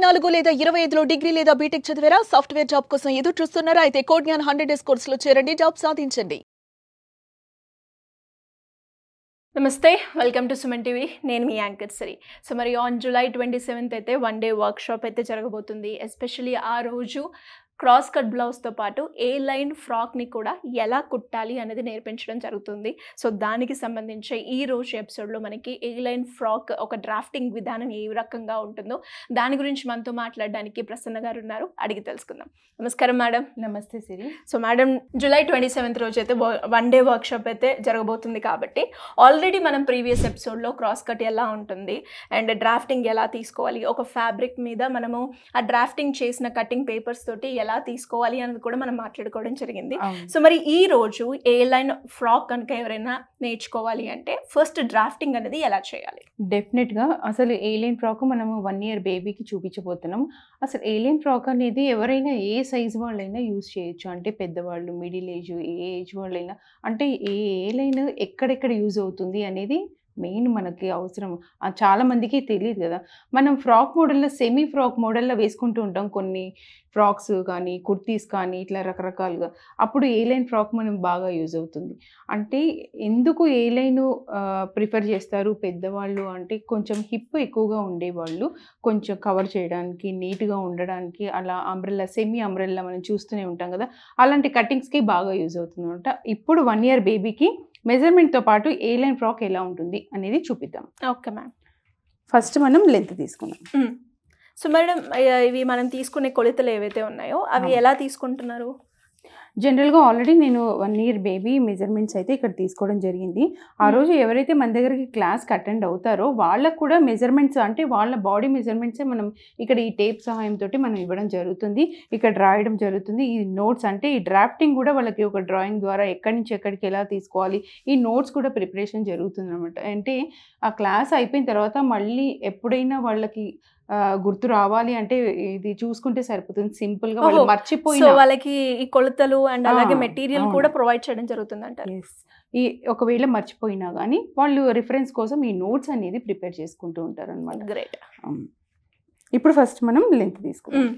24 లేదా 25లో డిగ్రీ లేదా బీటెక్ చదివారా? సాఫ్ట్వేర్ జాబ్ కోసం ఎదురు చూస్తున్నారా? అయితే కోడ్ జ్ఞాన్ 100 డేస్ కోర్సులో చేరండి, జాబ్ సాధించండి. నమస్తే, వెల్కమ్ టు సుమన్ టీవీ. నేను మీ యాంకర్ సిరి. సో మరి ఆన్ జూలై 27 అయితే 1 డే వర్క్షాప్ అయితే జరగబోతుంది. ఎస్పెషల్లీ ఆ రోజు క్రాస్ కట్ బ్లౌజ్తో పాటు ఏ లైన్ ఫ్రాక్ని కూడా ఎలా కుట్టాలి అనేది నేర్పించడం జరుగుతుంది. సో దానికి సంబంధించి ఈ రోజు ఎపిసోడ్లో మనకి ఏ లైన్ ఫ్రాక్ ఒక డ్రాఫ్టింగ్ విధానం ఏ రకంగా ఉంటుందో దాని గురించి మనతో మాట్లాడడానికి ప్రసన్న గారు ఉన్నారు. అడిగి తెలుసుకుందాం. నమస్కారం మేడం. నమస్తే సిరి. సో మేడం, జూలై 27 రోజు అయితే 1 డే వర్క్షాప్ అయితే జరగబోతుంది కాబట్టి ఆల్రెడీ మనం ప్రీవియస్ ఎపిసోడ్లో క్రాస్ కట్ ఎలా ఉంటుంది అండ్ డ్రాఫ్టింగ్ ఎలా తీసుకోవాలి, ఒక ఫ్యాబ్రిక్ మీద మనము ఆ డ్రాఫ్టింగ్ చేసిన కటింగ్ పేపర్స్ తోటి ఎలా తీసుకోవాలి అనేది కూడా మనం మాట్లాడుకోవడం జరిగింది. సో మరి ఈ రోజు ఏ లైన్ ఫ్రాక్ కనుక ఎవరైనా నేర్చుకోవాలి అంటే ఫస్ట్ డ్రాఫ్టింగ్ అనేది ఎలా చేయాలి? డెఫినెట్గా అసలు ఏ లైన్ ఫ్రాక్ మనము 1 ఇయర్ బేబీకి చూపించబోతున్నాం. అసలు ఏ లైన్ ఫ్రాక్ అనేది ఎవరైనా ఏ సైజ్ వాళ్ళైనా యూజ్ చేయొచ్చు. అంటే పెద్దవాళ్ళు, మిడిల్ ఏజ్, ఏ ఏజ్ వాళ్ళైనా, అంటే ఏ లైన్ ఎక్కడెక్కడ యూజ్ అవుతుంది అనేది మెయిన్ మనకి అవసరం. చాలా మందికి తెలియదు కదా. మనం ఫ్రాక్ మోడల్లో, సెమీ ఫ్రాక్ మోడల్లో వేసుకుంటూ ఉంటాం కొన్ని ఫ్రాక్స్ కానీ, కుర్తీస్ కానీ, ఇట్లా రకరకాలుగా. అప్పుడు ఏ లైన్ ఫ్రాక్ మనం బాగా యూజ్ అవుతుంది. అంటే ఎందుకు ఏ లైన్ ప్రిఫర్ చేస్తారు పెద్దవాళ్ళు అంటే, కొంచెం హిప్ ఎక్కువగా ఉండేవాళ్ళు కొంచెం కవర్ చేయడానికి, నీట్గా ఉండడానికి, అలా అంబ్రెల్లా, సెమీ అంబ్రెల్లా మనం చూస్తూనే ఉంటాం కదా, అలాంటి కటింగ్స్కి బాగా యూజ్ అవుతుంది అనమాట. ఇప్పుడు 1 ఇయర్ బేబీకి మెజర్మెంట్తో పాటు ఏ లైన్ ఫ్రాక్ ఎలా ఉంటుంది అనేది చూపిద్దాం. Okay ma'am. ఫస్ట్ మనం లెంత్ తీసుకుందాం. సో మేడం, ఇవి మనం తీసుకునే కొలతలు ఏవైతే ఉన్నాయో అవి ఎలా తీసుకుంటున్నారు? జనరల్గా ఆల్రెడీ నేను 1 ఇయర్ బేబీ మెజర్మెంట్స్ అయితే ఇక్కడ తీసుకోవడం జరిగింది. ఆ రోజు ఎవరైతే మన దగ్గరికి క్లాస్కి అటెండ్ అవుతారో వాళ్ళకు కూడా మెజర్మెంట్స్, అంటే వాళ్ళ బాడీ మెజర్మెంట్సే మనం ఇక్కడ ఈ టేప్ సహాయంతో మనం ఇవ్వడం జరుగుతుంది. ఇక్కడ రాయడం జరుగుతుంది. ఈ నోట్స్, అంటే ఈ డ్రాఫ్టింగ్ కూడా వాళ్ళకి ఒక డ్రాయింగ్ ద్వారా ఎక్కడి నుంచి ఎక్కడికి ఎలా తీసుకోవాలి, ఈ నోట్స్ కూడా ప్రిపరేషన్ జరుగుతుంది అనమాట. అంటే ఆ క్లాస్ అయిపోయిన తర్వాత మళ్ళీ ఎప్పుడైనా వాళ్ళకి గుర్తు రావాలి అంటే ఇది చూసుకుంటే సరిపోతుంది. సింపుల్గా వాళ్ళు మర్చిపోయిన వాళ్ళకి ఈ కొలతలు అండ్ అలాగే మెటీరియల్ కూడా ప్రొవైడ్ చేయడం జరుగుతుంది అంటారు. ఈ ఒకవేళ మర్చిపోయినా కానీ వాళ్ళు రిఫరెన్స్ కోసం ఈ నోట్స్ అనేది ప్రిపేర్ చేసుకుంటూ ఉంటారు అనమాట. గ్రేట్. ఇప్పుడు ఫస్ట్ మనం లెంత్ తీసుకుందాం.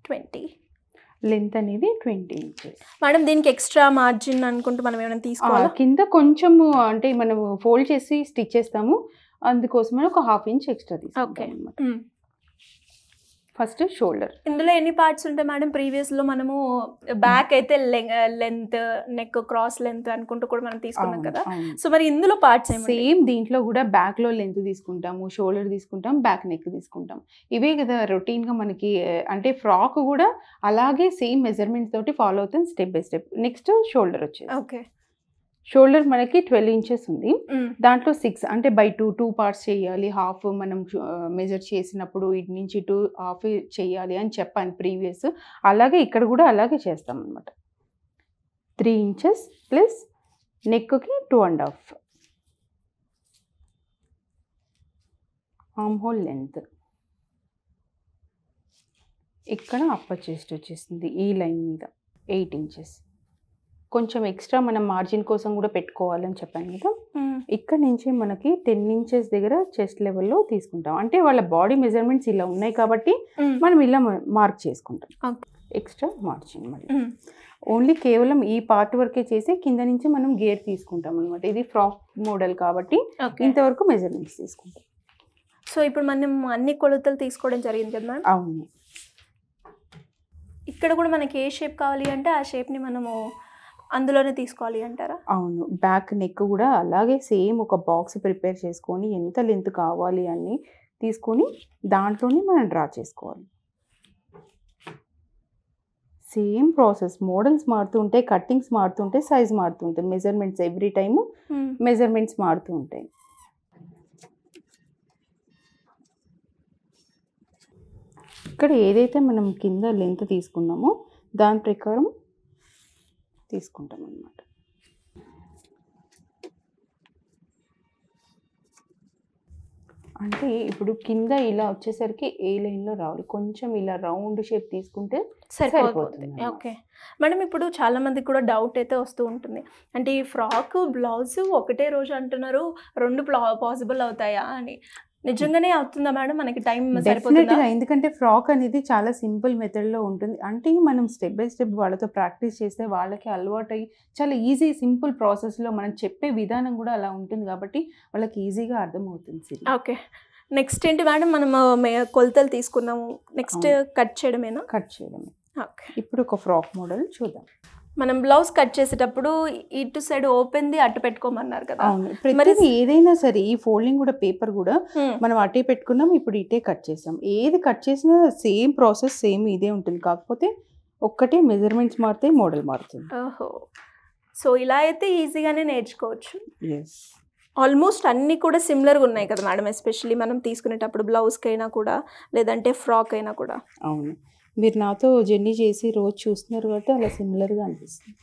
20 లెంత్ అనేది 20 ఇంచెస్. మేడం, దీనికి ఎక్స్ట్రా మార్జిన్ అనుకుంటూ మనం ఏమైనా తీసుకోవాలా? కింద కొంచెము, అంటే మనం ఫోల్డ్ చేసి స్టిచ్ చేస్తాము, అందుకోసమని ఒక 1/2 ఇంచ్ ఎక్స్ట్రా తీసుకుంటాం అన్నమాట. First shoulder. ఇందులో ఎన్ని పార్ట్స్ ఉంటాయి మేడం? ప్రీవియస్లో మనము బ్యాక్ అయితే లెంత్, నెక్, క్రాస్ లెంత్ అనుకుంటూ కూడా మనం తీసుకున్నాం కదా. సో మరి ఇందులో పార్ట్స్ సేమ్ దీంట్లో కూడా బ్యాక్లో లెంత్ తీసుకుంటాము, షోల్డర్ తీసుకుంటాం, బ్యాక్ నెక్ తీసుకుంటాం. ఇవే కదా రొటీన్గా మనకి. అంటే ఫ్రాక్ కూడా అలాగే సేమ్ మెజర్మెంట్ తోటి ఫాలో అవుతుంది step by step. Next shoulder వచ్చేది. ఓకే. షోల్డర్ మనకి 12 ఇంచెస్ ఉంది. దాంట్లో 6 అంటే బై 2 పార్ట్స్ చేయాలి. హాఫ్ మనం మెజర్ చేసినప్పుడు ఇటు నుంచి 2 హాఫ్ చేయాలి అని చెప్పాను ప్రీవియస్. అలాగే ఇక్కడ కూడా అలాగే చేస్తాం అనమాట. 3 ఇంచెస్ ప్లస్ నెక్కి 2.5. ఆర్మ్ హోల్ లెంత్ ఇక్కడ అప్పర్ చెస్ట్ వచ్చేసింది ఈ లైన్ మీద 8 ఇంచెస్. కొంచెం ఎక్స్ట్రా మనం మార్జిన్ కోసం కూడా పెట్టుకోవాలని చెప్పాను కదా. ఇక్కడ నుంచి మనకి 10 ఇంచెస్ దగ్గర చెస్ట్ లెవెల్లో తీసుకుంటాం. అంటే వాళ్ళ బాడీ మెజర్మెంట్స్ ఇలా ఉన్నాయి కాబట్టి మనం ఇలా మార్క్ చేసుకుంటాం. ఎక్స్ట్రా మార్జిన్ మళ్ళీ ఓన్లీ కేవలం ఈ పార్ట్ వరకే చేసి కింద నుంచి మనం గేర్ తీసుకుంటాం అనమాట. ఇది ఫ్రాక్ మోడల్ కాబట్టి ఇంతవరకు మెజర్మెంట్స్ తీసుకుంటాం. సో ఇప్పుడు మనం అన్ని కొలతలు తీసుకోవడం జరిగింది కదా మ్యామ్? అవును. ఇక్కడ కూడా మనకి ఏ షేప్ కావాలి అంటే ఆ షేప్ని మనము అందులోనే తీసుకోవాలి అంటారా? అవును. బ్యాక్ నెక్ కూడా అలాగే సేమ్ ఒక బాక్స్ ప్రిపేర్ చేసుకొని ఎంత లెంత్ కావాలి అని తీసుకొని దాంట్లోనే మనం డ్రా చేసుకోవాలి. Same process. మోడల్స్ మారుతూ ఉంటాయి, కట్టింగ్స్ మారుతూ ఉంటాయి, సైజ్ మారుతూ ఉంటాయి, మెజర్మెంట్స్ ఎవ్రీ టైమ్ మెజర్మెంట్స్ మారుతూ ఉంటాయి. ఇక్కడ ఏదైతే మనం కింద లెంత్ తీసుకున్నామో దాని ప్రకారం తీసుకుంటాం అన్నమాట. అంటే ఇప్పుడు కింద ఇలా వచ్చేసరికి ఏ లైన్లో రావాలి, కొంచెం ఇలా రౌండ్ షేప్ తీసుకుంటే సరిపోతుంది. ఓకే మేడం, ఇప్పుడు చాలా మందికి కూడా డౌట్ అయితే వస్తూ ఉంటుంది, అంటే ఈ ఫ్రాక్ బ్లౌజ్ ఒకటే రోజు అంటున్నారు, 2 పాసిబుల్ అవుతాయా అని. నిజంగానే అవుతుందా మేడం? మనకి టైం సరిపోతుందా? డెఫినెట్గా, ఎందుకంటే ఫ్రాక్ అనేది చాలా సింపుల్ మెథడ్లో ఉంటుంది. అంటే మనం స్టెప్ బై స్టెప్ వాళ్ళతో ప్రాక్టీస్ చేస్తే వాళ్ళకి అలవాటు అయ్యి చాలా ఈజీ సింపుల్ ప్రాసెస్లో మనం చెప్పే విధానం కూడా అలా ఉంటుంది కాబట్టి వాళ్ళకి ఈజీగా అర్థమవుతుంది. ఓకే, నెక్స్ట్ ఏంటి మేడం? మనము కొలతలు తీసుకున్నాము, నెక్స్ట్ కట్ చేయడమేనా? కట్ చేయడమే. ఓకే, ఇప్పుడు ఒక ఫ్రాక్ మోడల్ చూద్దాం. మనం బ్లౌజ్ కట్ చేసేటప్పుడు ఇటు సైడ్ ఓపెన్ది అటు పెట్టుకోమన్నారు కదా. అవును, ప్రతిదీ ఏదైనా సరే ఈ ఫోల్డింగ్ కూడా పేపర్ కూడా మనం అటే పెట్టుకున్నాం, ఇప్పుడు ఇటే కట్ చేసాం. ఏది కట్ చేసినా సేమ్ ప్రాసెస్ సేమ్ ఇదే ఉంటుంది, కాకపోతే ఒక్కటే మెజర్మెంట్స్ మారితే మోడల్ మారుతుంది. ఓహో, సో ఇలా అయితే ఈజీగానే నేర్చుకోవచ్చు. ఎస్, ఆల్మోస్ట్ అన్నీ కూడా సిమిలర్గా ఉన్నాయి కదా మేడం, ఎస్పెషల్లీ మనం తీసుకునేటప్పుడు బ్లౌజ్కి అయినా కూడా లేదంటే ఫ్రాక్ అయినా కూడా. అవును, మీరు నాతో జర్నీ చేసి రోజు చూస్తున్నారు కాబట్టి అలా సిమిలర్గా అనిపిస్తుంది.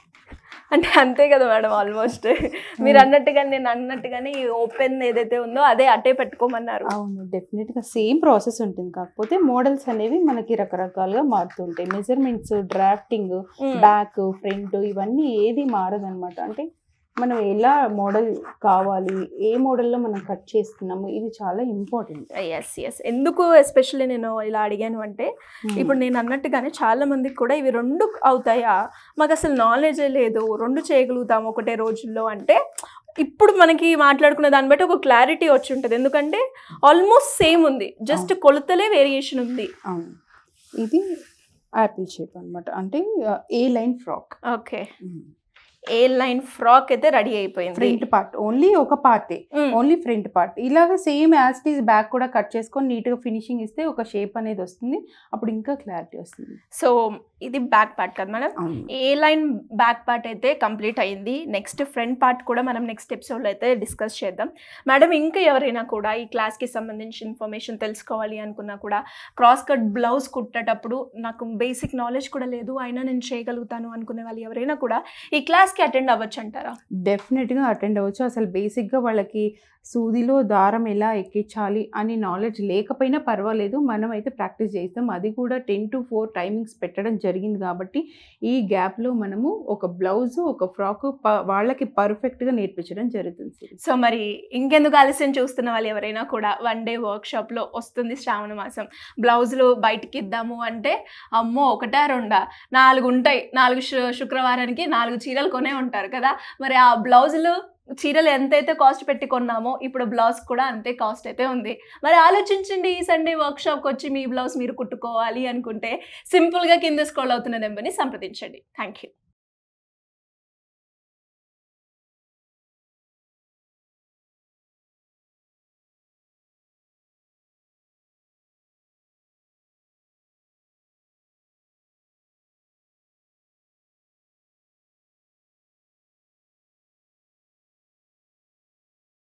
అంటే అంతే కదా మేడం, ఆల్మోస్ట్ మీరు అన్నట్టుగా నేను అన్నట్టుగానే ఈ ఓపెన్ ఏదైతే ఉందో అదే అటే పెట్టుకోమన్నారు. అవును, డెఫినెట్గా సేమ్ ప్రాసెస్ ఉంటుంది, కాకపోతే మోడల్స్ అనేవి మనకి రకరకాలుగా మారుతుంటాయి. మెజర్మెంట్స్, డ్రాఫ్టింగ్, బ్యాక్, ఫ్రంట్ ఇవన్నీ ఏది మారదనమాట. అంటే మనం ఎలా మోడల్ కావాలి, ఏ మోడల్లో మనం కట్ చేస్తున్నాము, ఇది చాలా ఇంపార్టెంట్. ఎస్, ఎందుకు ఎస్పెషల్లీ నేను ఇలా అడిగాను అంటే ఇప్పుడు నేను అన్నట్టుగానే చాలా మందికి కూడా ఇవి 2 అవుతాయా, మాకు అసలు నాలెడ్జే లేదు, 2 చేయగలుగుతాము ఒకటే రోజుల్లో అంటే ఇప్పుడు మనకి మాట్లాడుకునే దాన్ని బట్టి ఒక క్లారిటీ వచ్చి ఉంటుంది. ఎందుకంటే ఆల్మోస్ట్ సేమ్ ఉంది, జస్ట్ కొలతలే వేరియేషన్ ఉంది. అవును, ఇది యాపిల్ షేప్ అనమాట, అంటే ఏ లైన్ ఫ్రాక్. ఓకే, ఏ లైన్ ఫ్రాక్ అయితే రెడీ అయిపోయింది. ఫ్రంట్ పార్ట్ ఓన్లీ ఒక పార్టే, ఓన్లీ ఫ్రంట్ పార్ట్. ఇలాగ same as it is back కూడా కట్ చేసుకొని నీట్గా ఫినిషింగ్ ఇస్తే ఒక షేప్ అనేది వస్తుంది, అప్పుడు ఇంకా క్లారిటీ వస్తుంది. సో ఇది బ్యాక్ పార్ట్ కదా మేడం. ఏ లైన్ బ్యాక్ పార్ట్ అయితే కంప్లీట్ అయింది. నెక్స్ట్ ఫ్రంట్ పార్ట్ కూడా మనం నెక్స్ట్ ఎపిసోడ్లో అయితే డిస్కస్ చేద్దాం మేడం. ఇంకా ఎవరైనా కూడా ఈ క్లాస్కి సంబంధించి ఇన్ఫర్మేషన్ తెలుసుకోవాలి అనుకున్నా కూడా, క్రాస్ కట్ బ్లౌజ్ కుట్టేటప్పుడు నాకు బేసిక్ నాలెడ్జ్ కూడా లేదు అయినా నేను చేయగలుగుతాను అనుకునే వాళ్ళు ఎవరైనా కూడా ఈ క్లాస్కి అటెండ్ అవ్వచ్చు అంటారా? డెఫినెట్గా అటెండ్ అవ్వచ్చు. అసలు బేసిక్గా వాళ్ళకి సూదిలో దారం ఎలా ఎక్కించాలి అని నాలెడ్జ్ లేకపోయినా పర్వాలేదు, మనం అయితే ప్రాక్టీస్ చేస్తాం. అది కూడా 10 to 4 టైమింగ్స్ పెట్టడం జరిగింది కాబట్టి ఈ గ్యాప్లో మనము ఒక బ్లౌజ్, ఒక ఫ్రాక్ వాళ్ళకి పర్ఫెక్ట్గా నేర్పించడం జరుగుతుంది. సో మరి ఇంకెందుకు ఆలస్యం, చూస్తున్న వాళ్ళు ఎవరైనా కూడా 1 day వర్క్షాప్లో వస్తుంది శ్రావణ మాసం, బ్లౌజులు బయటికి ఇద్దాము అంటే అమ్మో 1 2 4 ఉంటాయి. 4 శుక్రవారానికి 4 చీరలు కొనే ఉంటారు కదా. మరి ఆ బ్లౌజులు చీరలు ఎంతైతే కాస్ట్ పెట్టి కొన్నామో ఇప్పుడు బ్లౌజ్ కూడా అంతే కాస్ట్ అయితే ఉంది. మరి ఆలోచించండి, ఈ సండే వర్క్షాప్కి వచ్చి మీ బ్లౌజ్ మీరు కుట్టుకోవాలి అనుకుంటే సింపుల్గా కింద స్క్రోల్ అవుతున్న నెంబర్ని సంప్రదించండి. Thank you.